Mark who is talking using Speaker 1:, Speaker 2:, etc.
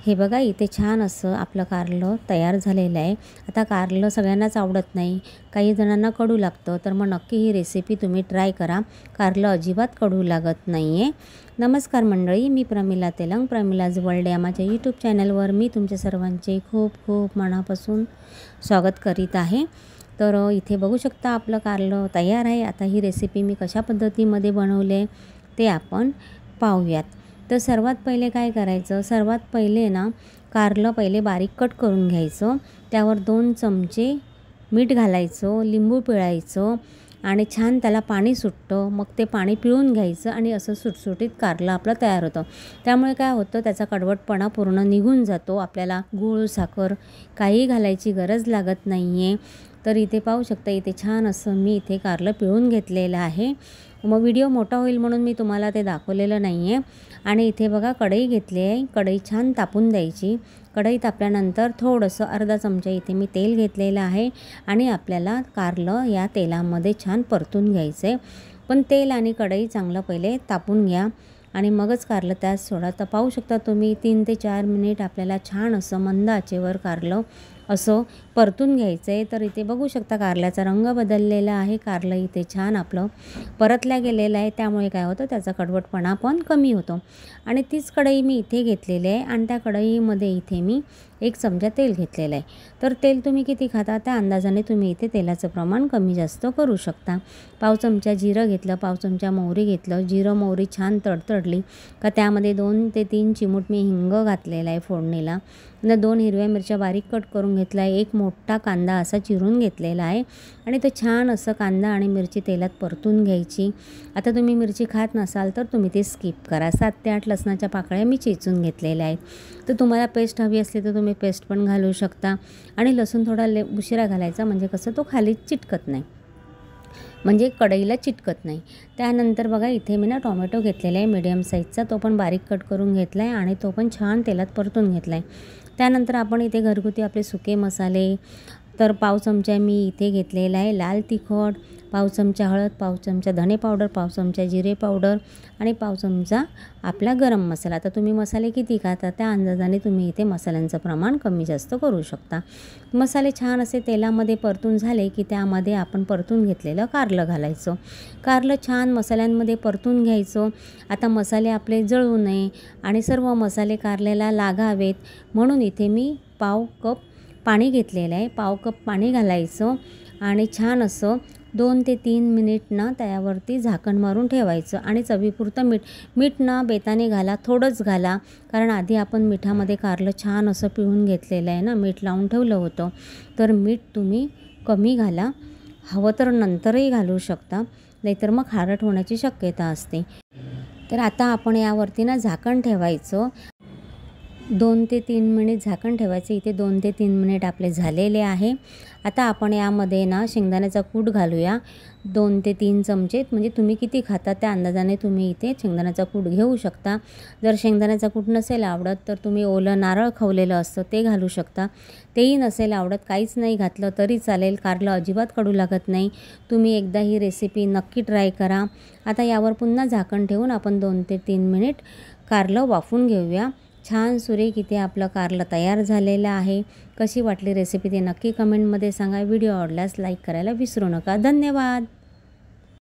Speaker 1: हे बघा इथे छान असं आपलं कारलं तयार झालेलं आहे। आता कारलं सगळ्यांनाच आवडत नाही, काही जणांना कडू लागतं, तर मग नक्की ही रेसिपी तुम्ही ट्राय करा। कारलं अजिबात कडू लागत नाही आहे। नमस्कार मंडळी, मी प्रमिला तेलंग, प्रमिलाज वर्ल्ड या माझ्या यूट्यूब चॅनलवर मी तुमच्या सर्वांचे खूप खूप मनापासून स्वागत करीत आहे। तर इथे बघू शकता आपलं कारलं तयार आहे। आता ही रेसिपी मी कशा पद्धतीमध्ये बनवले ते आपण पाहूयात। तर सर्वात पहिले काय करायचं, सर्वात पहिले ना कारलं पहिले बारीक कट करून घ्यायचं, त्यावर 2 चमचे मीठ घालायचं, लिंबू पिळायचं आणि छान त्याला पाणी सुटतं, मग ते पाणी पिळून घ्यायचं आणि असं सुटसुटीत कारलं आपलं तयार होतं। त्यामुळे काय होतं, त्याचा कडवटपणा पूर्ण निघून जातो। आपल्याला गूळ साखर काही घालायची गरज लागत नाही आहे। तर इथे पाहू शकता, इथे छान असं मी इथे कारलं पिळून घेतलेलं आहे। मग व्हिडिओ मोठा होईल म्हणून मी तुम्हाला ते दाखवलेलं नाही आहे। आणि इथे बघा कढई घेतली आहे, कढई छान तापून द्यायची। कढई तापल्यानंतर थोडंसं अर्धा चमचा इथे मी तेल घेतलेलं आहे आणि आपल्याला कारलं या तेलामध्ये छान परतून घ्यायचं आहे। पण तेल आणि कढई चांगलं पहिले तापून घ्या आणि मगच कारलं त्यात सोडा। तर पाहू शकता तुम्ही 3 ते 4 मिनिट आपल्याला छान असं मंद आचेवर कारलं असं परतून घ्यायचं आहे। तर इथे बघू शकता कारल्याचा रंग बदललेला आहे, कारलं इथे छान आपलं परतलं गेलेलं आहे। त्यामुळे काय होतं, त्याचा कडवटपणा पण कमी होतो। आणि तीच कढई मी इथे घेतलेली आहे आणि त्या कढईमध्ये इथे मी 1 चमचा तेल घेतलेलं आहे। तर तेल तुम्ही किती खाता त्या अंदाजाने तुम्ही इथे तेलाचं प्रमाण कमी जास्त करू शकता। पाव चमचा जिरं घेतलं, पाव चमचा मोहरी घेतलं। जिरं मोहरी छान तडतडली का त्यामध्ये 2 ते 3 चिमूट मी हिंग घातलेला आहे फोडणीला। 2 हिरव्या मिरच्या बारीक कट करून घेतला आहे, 1 मोठा कांदा असा चिरून घेतलेला आहे आणि तो छान असं कांदा आणि मिरची तेलात परतून घ्यायची। आता तुम्ही मिरची खात नसाल तर तुम्ही ते स्किप करा। 7 ते 8 लसणाच्या पाकळ्या मी चेचून घेतलेल्या आहेत। तर तुम्हाला पेस्ट हवी असली तर तुम्ही पेस्ट पण घालू शकता आणि लसूण थोडा उशिरा घालायचा, म्हणजे कसं तो खाली चिटकत नाही, म्हणजे कढईला चिटकत नाही। त्यानंतर बघा इथे मी ना टोमॅटो घेतलेला आहे मीडियम साईजचा, तो पण बारीक कट करून घेतला आहे आणि तो पण छान तेलात परतून घेतला आहे। त्यानंतर आपण इथे घरगुती आपले सुके मसाले, तर पाव चमचा मी इथे घेतलेला आहे लाल तिखट, पाव चमचा हळद, पाव चमचा धणे पावडर, पाव चमचा जिरे पावडर आणि पाव चमचा आपला गरम मसाला। तर तुम्ही मसाले किती खाता त्या अंदाजाने तुम्ही इथे मसाल्यांचं प्रमाण कमी जास्त करू शकता। मसाले छान असे तेलामध्ये परतून झाले की त्यामध्ये आपण परतून घेतलेलं कारलं घालायचं। कारलं छान मसाल्यांमध्ये परतून घ्यायचं। आता मसाले आपले जळू नये आणि सर्व मसाले कारल्याला लागावेत म्हणून इथे मी पाव कप पाणी घेतलेलं आहे। पाव कप पाणी घालायचं आणि छान असं 2 ते 3 मिनिट ना त्यावरती झाकण मारून ठेवायचं आणि चवीपुरतं मीठ ना बेताने घाला, थोडंच घाला, कारण आधी आपण मिठामध्ये कारलं छान असं पिळून घेतलेलं आहे ना, मीठ लावून ठेवलं होतं। तर मीठ तुम्ही कमी घाला, हवं तर नंतरही घालू शकता, नाहीतर मग खारट होण्याची शक्यता असते। तर आता आपण यावरती ना झाकण ठेवायचं, 2 ते 3 मिनिट झाकण ठेवायचं। इथे 2 ते 3 मिनिट आपले झालेले आहे। आता आपण यामध्ये ना शेंगदाण्याचा कूट घालूया, 2 ते 3 चमचे, म्हणजे तुम्ही किती खाता त्या अंदाजाने तुम्ही इथे शेंगदाण्याचा कूट घेऊ शकता। जर शेंगदाण्याचा कूट नसेल आवडत तर तुम्ही ओलं नारळ खवलेलं असतं ते घालू शकता, तेही नसेल आवडत काहीच नाही घातलं तरी चालेल, कारलं अजिबात कडू लागत नाही। तुम्ही एकदा ही रेसिपी नक्की ट्राय करा। आता यावर पुन्हा झाकण ठेवून आपण 2 ते 3 मिनिट कारलं वाफून घेऊया। छान सुरेख इथे आपलं कारलं तयार झालेलं आहे। कशी वाटली रेसिपी ते नक्की कमेंटमध्ये सांगा। व्हिडिओ आवडल्यास लाईक करायला विसरू नका। धन्यवाद।